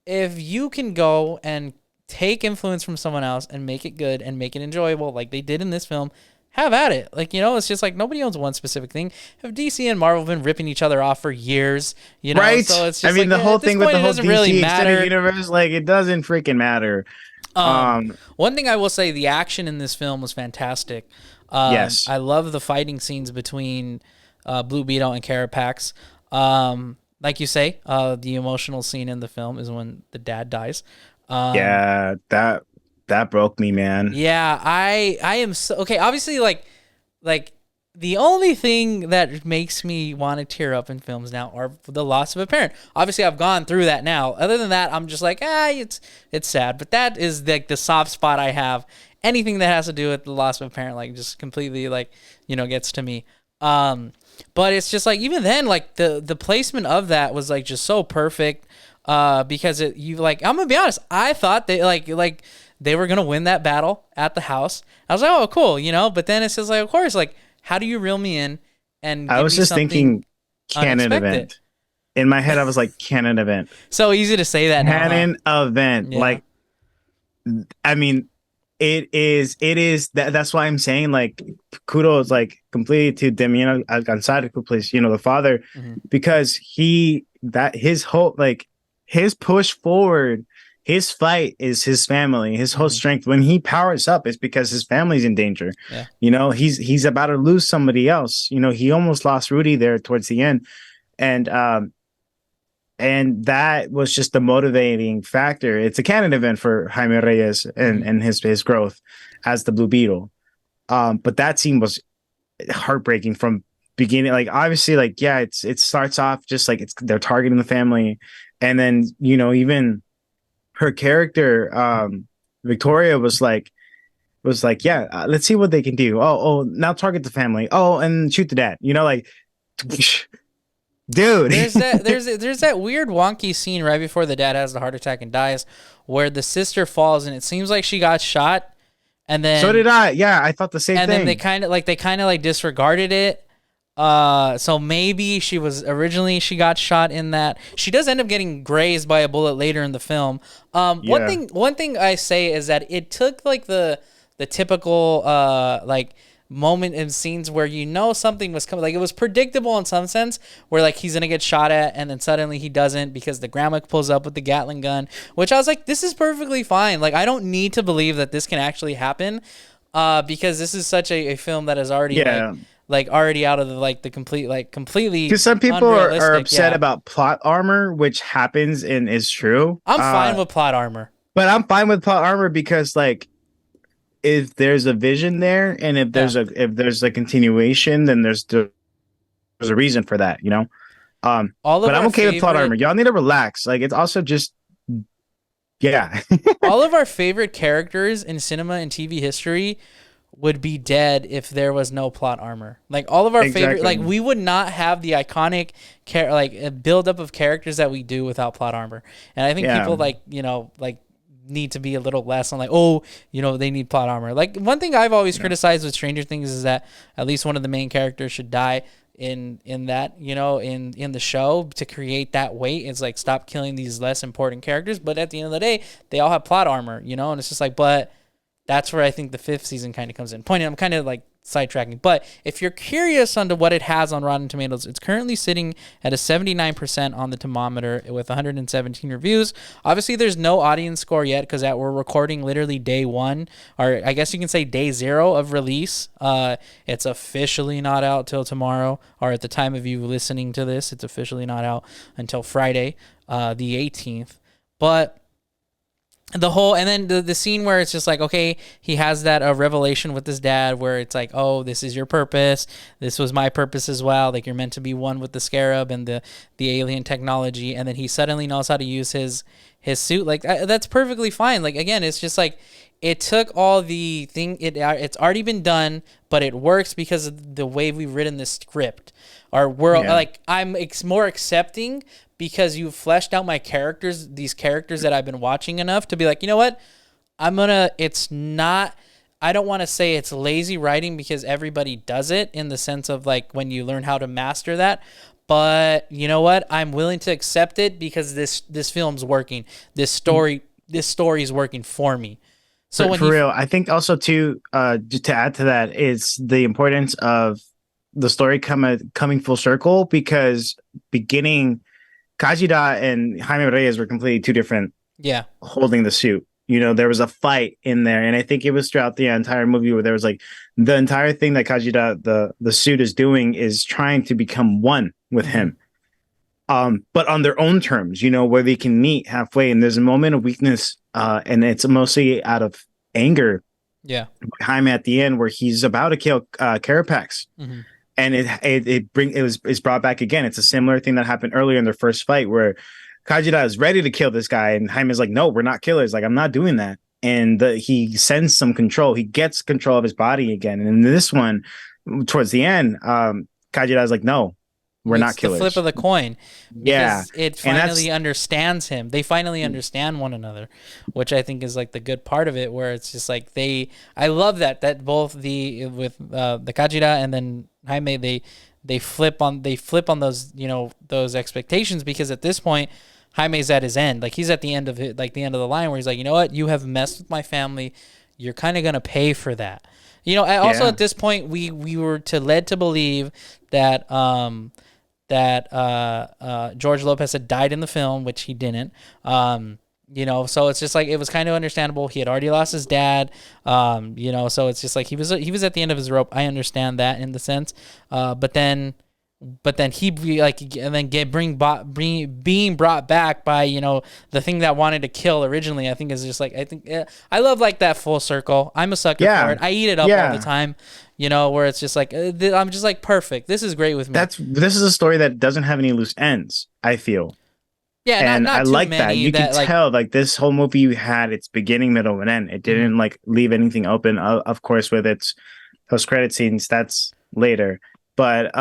you can go and take influence from someone else and make it good and make it enjoyable, like they did in this film, have at it. Like, you know, it's just like nobody owns one specific thing. Have DC and Marvel been ripping each other off for years? You know, right? So it's just, I mean, like, the whole thing with the whole DC really extended universe, like, it doesn't freaking matter. One thing I will say, the action in this film was fantastic. Yes, I love the fighting scenes between Blue Beetle and Carapax. Like you say, the emotional scene in the film is when the dad dies. Yeah, that broke me, man. Yeah, I am so okay. Obviously, like the only thing that makes me want to tear up in films now are the loss of a parent. Obviously, I've gone through that now. Other than that, I'm just like, it's sad. But that is like the soft spot I have. Anything that has to do with the loss of a parent, like, just completely, like, you know, gets to me. But it's just like, even then, like the placement of that was like just so perfect. Because I'm gonna be honest, I thought they like they were going to win that battle at the house. I was like, oh, cool, you know? But then it's just like, of course, like, how do you reel me in and I was just thinking canon event. In my head, I was like, canon event. So easy to say that now. Canon event. Yeah. Like, I mean, it is that's why I'm saying, like, kudos, like, completely to Damiano Gonzalez, who plays, you know, the father, because his whole, like, his push forward, his fight is his family. His whole strength, when he powers up, is because his family's in danger. Yeah. You know, he's about to lose somebody else. You know, he almost lost Rudy there towards the end. And that was just the motivating factor. It's a canon event for Jaime Reyes and his growth as the Blue Beetle. But that scene was heartbreaking from beginning. Like, obviously, like, yeah, it starts off just like they're targeting the family. And then, you know, even her character, Victoria, was like, yeah, let's see what they can do. Oh, now target the family. Oh, and shoot the dad. You know, like, dude. There's that weird wonky scene right before the dad has the heart attack and dies, where the sister falls, and it seems like she got shot. And then so did I. Yeah, I thought the same thing. And then they kind of disregarded it. So maybe she got shot in that. She does end up getting grazed by a bullet later in the film. One thing I say is that it took like the typical like moment in scenes where, you know, something was coming. Like, it was predictable in some sense, where like he's gonna get shot at and then suddenly he doesn't, because the grandma pulls up with the Gatling gun, which I was like, this is perfectly fine. Like, I don't need to believe that this can actually happen, because this is such a film that is already like already out of the completely. Because some people are upset about plot armor, which happens and is true. I'm fine with plot armor, but I'm fine with plot armor because, like, if there's a vision there, and if there's a continuation, then there's a reason for that, you know. But I'm okay with plot armor. Y'all need to relax. Like, it's also just Yeah. All of our favorite characters in cinema and TV history would be dead if there was no plot armor. Like all of our favorite, like Exactly. we would not have the iconic build up of characters that we do without plot armor. And I think Yeah. people like need to be a little less on like, oh, they need plot armor. Like one thing I've always Yeah. criticized with Stranger Things is that at least one of the main characters should die in that in the show to create that weight. It's like stop killing these less important characters, but at the end of the day they all have plot armor, and it's just like, but that's where I think the fifth season kind of comes in. I'm kind of like sidetracking, but if you're curious onto what it has on Rotten Tomatoes, it's currently sitting at a 79% on the thermometer with 117 reviews. Obviously, there's no audience score yet because we're recording literally day one, or I guess you can say day zero of release. It's officially not out till tomorrow, or at the time of you listening to this, it's officially not out until Friday, the 18th. But the whole, and then the scene where it's just like, okay, he has that revelation with his dad where it's like, oh, this is your purpose, this was my purpose as well, like you're meant to be one with the scarab and the alien technology, and then he suddenly knows how to use his suit. Like that's perfectly fine. Like again, it's just like it took all the thing, it's already been done, but it works because of the way we've written this script. Our world, Yeah. like I'm more accepting because you've fleshed out my characters, these characters that I've been watching enough to be like, you know what? It's not, I don't want to say it's lazy writing because everybody does it in the sense of like when you learn how to master that. But you know what? I'm willing to accept it because this film's working. This story is working for me. So when For real, I think also too, to add to that is the importance of the story coming full circle because beginning Kajida and Jaime Reyes were completely two different yeah, holding the suit. There was a fight in there, and I think it was throughout the entire movie where there was like the entire thing that Kajida, the suit is doing is trying to become one with mm-hmm. him. But on their own terms, where they can meet halfway. And there's a moment of weakness, and it's mostly out of anger. Yeah, Jaime at the end where he's about to kill Carapax. mm-hmm. And it's brought back again. It's a similar thing that happened earlier in their first fight where Kajira is ready to kill this guy, and Jaime's like, "No, we're not killers. Like, I'm not doing that." And he sends some control. He gets control of his body again. And in this one, towards the end, Kajira is like, "No, we're not It's the killers." flip of the coin Yeah, because it and finally understands him. They finally understand one another, which I think is like the good part of it, where it's just like I love that both with the Kajira and then Jaime, they flip on those those expectations, because at this point Jaime's at his end. Like he's at the end of it, like the end of the line where he's like, you know what, you have messed with my family. You're kind of gonna pay for that. Also yeah, at this point we were led to believe that George Lopez had died in the film, which he didn't. So it's just like it was kind of understandable. He had already lost his dad. So it's just like he was at the end of his rope. I understand that in the sense. But then he be like, and then being brought back by the thing that wanted to kill originally. I think is just like, I love like that full circle. I'm a sucker yeah, for it. I eat it up all the time. Where it's just like I'm just like perfect. This is great with me. this is a story that doesn't have any loose ends, I feel. Yeah, And not I too like many that. You can like, tell like this whole movie had its beginning, middle, and end. It didn't like leave anything open. Of course, with its post credit scenes, that's later. But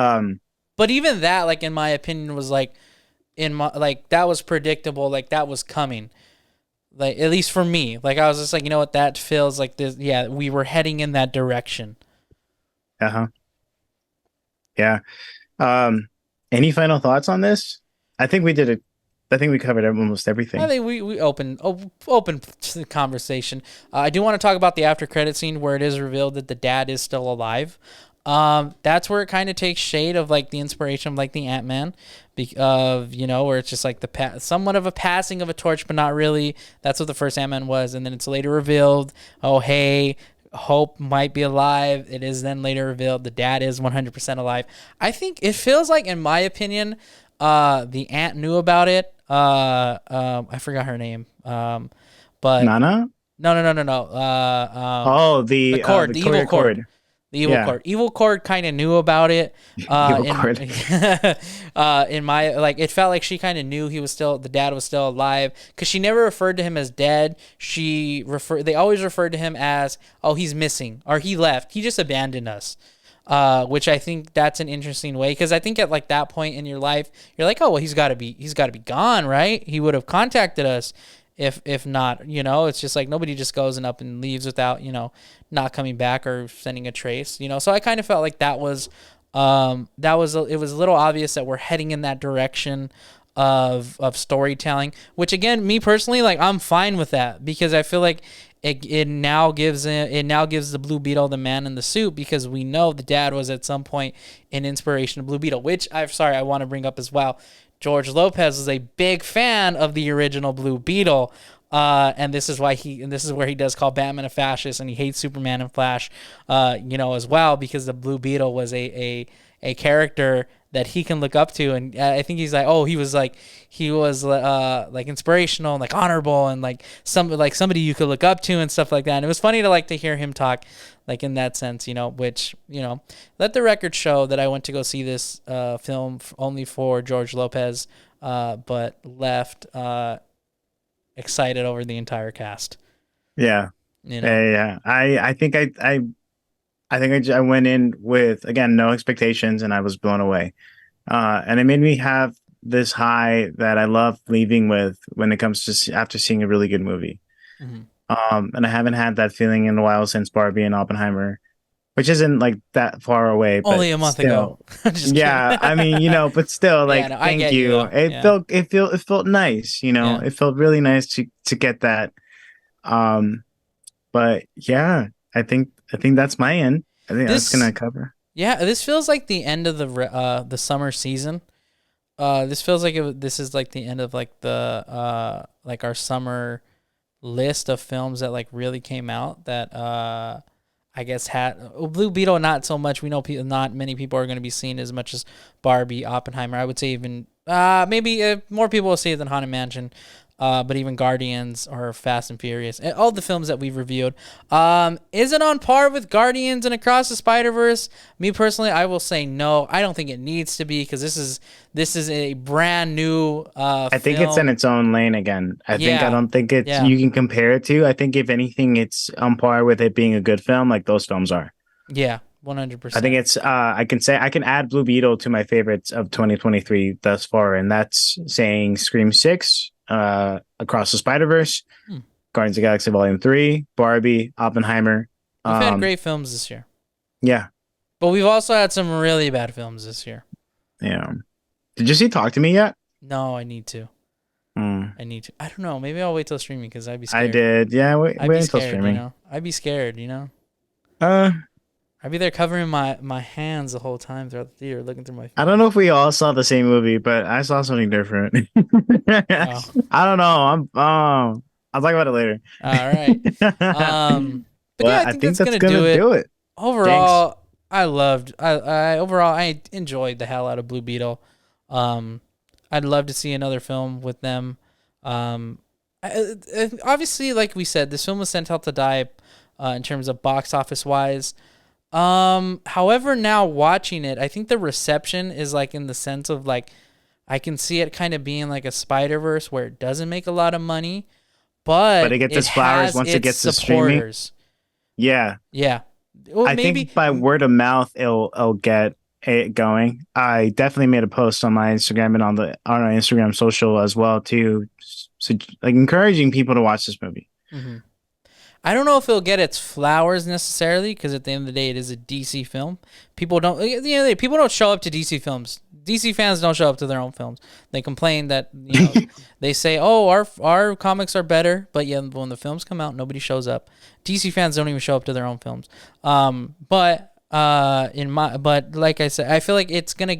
even that, like in my opinion, was like that was predictable. Like that was coming. Like at least for me, like I was just like, you know what, that feels like this. Yeah, we were heading in that direction. uh-huh. Yeah. Any final thoughts on this? I think we did it. I think we covered almost everything. I think we opened the conversation. I do want to talk about the after credit scene where it is revealed that the dad is still alive. That's where it kind of takes shade of like the inspiration of like the Ant-Man, where it's just like somewhat of a passing of a torch, but not really. That's what the first Ant-Man was, and then it's later revealed, oh hey, Hope might be alive. It is then later revealed the dad is 100% alive. I think it feels like, in my opinion, the aunt knew about it. I forgot her name. But Nana? no. Oh, The the cord, the evil Victoria cord. Cord. The evil Yeah. court. Evil court kind of knew about it. Evil In Court. in my like, it felt like she kind of knew the dad was still alive because she never referred to him as dead. They always referred to him as, oh, he's missing or he left. He just abandoned us. Which I think that's an interesting way because I think at like that point in your life, you're like, oh well, he's got to be gone, right? He would have contacted us if not, it's just like nobody just goes and up and leaves without, not coming back or sending a trace, So I kind of felt like it was a little obvious that we're heading in that direction of storytelling, which again, me personally, like I'm fine with that because I feel like it now gives the Blue Beetle the man in the suit because we know the dad was at some point an inspiration of Blue Beetle, which I want to bring up as well. George Lopez is a big fan of the original Blue Beetle, and this is where he does call Batman a fascist, and he hates Superman and Flash, as well because the Blue Beetle was a character that he can look up to, and I think he's like, oh, he was like inspirational and like honorable and like somebody you could look up to and stuff like that. And it was funny to hear him talk like in that sense, which let the record show that I went to go see this film only for George Lopez, but left excited over the entire cast. Yeah. Yeah. I went in with, again, no expectations, and I was blown away. And it made me have this high that I love leaving with when it comes to after seeing a really good movie. Mm-hmm. And I haven't had that feeling in a while since Barbie and Oppenheimer, which isn't like that far away. But only a month ago. Yeah, I mean, but still, like, no, thank you. It felt nice. It felt really nice to get that. But yeah, I think that's my end. I think that's gonna cover. Yeah, this feels like the end of the summer season. This feels like this is like the end of like the like our summer list of films that like really came out that I guess had Blue Beetle, not so much. We know not many people are going to be seeing as much as Barbie, Oppenheimer. I would say even maybe more people will see it than Haunted Mansion. But even Guardians or Fast and Furious, all the films that we've reviewed, is it on par with Guardians and Across the Spider-Verse? Me personally, I will say no. I don't think it needs to be because this is a brand new. I think it's in its own lane again. I don't think it's you can compare it to. I think if anything, it's on par with it being a good film, like those films are. Yeah. 100%. I think it's I can add Blue Beetle to my favorites of 2023 thus far, and that's saying Scream 6, Across the Spider-Verse, Guardians of the Galaxy Volume 3, Barbie, Oppenheimer. We've had great films this year. Yeah. But we've also had some really bad films this year. Yeah. Did you see Talk to Me yet? No, I need to. I need to. I don't know. Maybe I'll wait till streaming because I'd be scared. I did. Yeah, wait until streaming. I'd be scared, I'd be there covering my hands the whole time throughout the theater, looking through my. I don't know if we all saw the same movie, but I saw something different. I don't know. I'll talk about it later. All right. But yeah, I think that's gonna do it. Overall, thanks. I enjoyed the hell out of Blue Beetle. I'd love to see another film with them. Obviously, like we said, this film was sent out to die in terms of box office wise. However, now watching it, I think the reception is like in the sense of like, I can see it kind of being like a Spider-Verse where it doesn't make a lot of money, but it gets its flowers once it gets to streaming. Yeah. Yeah. Well, I think by word of mouth, it'll get it going. I definitely made a post on my Instagram and on our Instagram social as well too. So like encouraging people to watch this movie. Mm-hmm. I don't know if it'll get its flowers necessarily because at the end of the day, it is a DC film. People don't show up to DC films. DC fans don't show up to their own films. They complain that they say, "Oh, our comics are better," but yeah, when the films come out, nobody shows up. DC fans don't even show up to their own films. But like I said, I feel like it's gonna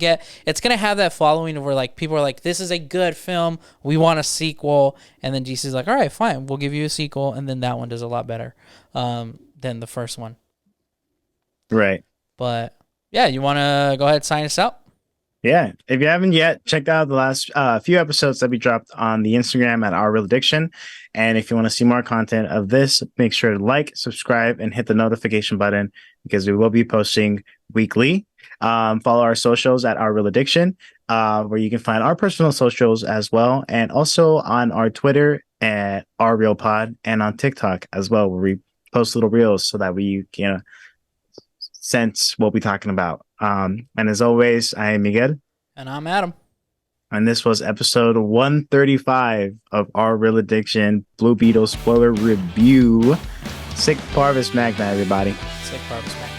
have that following of where like people are like, this is a good film, we want a sequel, and then DC's like, all right, fine, we'll give you a sequel, and then that one does a lot better than the first one. Right. But yeah, you want to go ahead and sign us out? Yeah, if you haven't yet, check out the last few episodes that we dropped on the Instagram at Our Real Addiction. And if you want to see more content of this, make sure to like, subscribe, and hit the notification button because we will be posting weekly. Follow our socials at Our Real Addiction, where you can find our personal socials as well, and also on our Twitter at Our Real Pod, and on TikTok as well, where we post little reels so that we sense what we're talking about. And as always, I am Miguel. And I'm Adam. And this was episode 135 of Our Real Addiction Blue Beetle spoiler review. Sick Parvis Magna, everybody. Sick Parvis Magna.